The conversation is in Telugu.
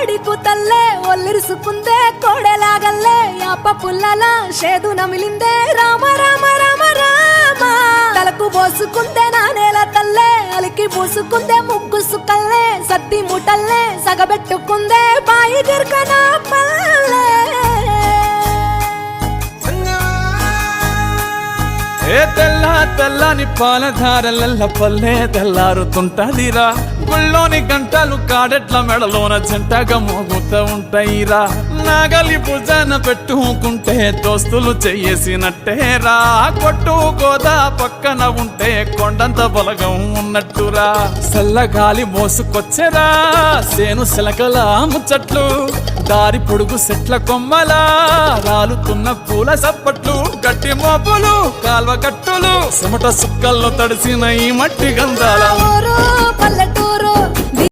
కోడి కూతల్లే ఒల్లిరుసుకుందే కోడెలాగల్లే యాప పుల్లల షేదు నమిలిందే రామ రామ రామ రామ తలకు పోసుకుందే నా నేల తల్లే అలికి పూసుకుందే ముగ్గు సుకల్లే సత్తి ముటల్లే సగబెట్టుకుందే బాయి గిర్కన పల్లె ఏ తెల్ల తెల్లని పాలధారలల్ల పల్లె తెల్లారుతుంటదిరా గుళ్ళోని గంటలు కాడెట్ల మెడలోన జంటగా మోగుతూ ఉంటాయిరా నాగలి భుజాన పెట్టుకుంటే దోస్తులు చెయ్యేసినట్టేరా కొట్టు గోదా పక్కన ఉంటే కొండంత బలగం ఉన్నట్టురా చల్లగాలి మోసుకొచ్చెరా సేను శిలకల ముచ్చట్లు దారి పొడుగు సెట్ల కొమ్మలా రాలుతున్న పూల సప్పట్లు గట్టి మోపులు కాల్వ కట్టులు చెమట సుక్కల్లో తడిసిన ఈ మట్టి గంధాల పల్లెటూరు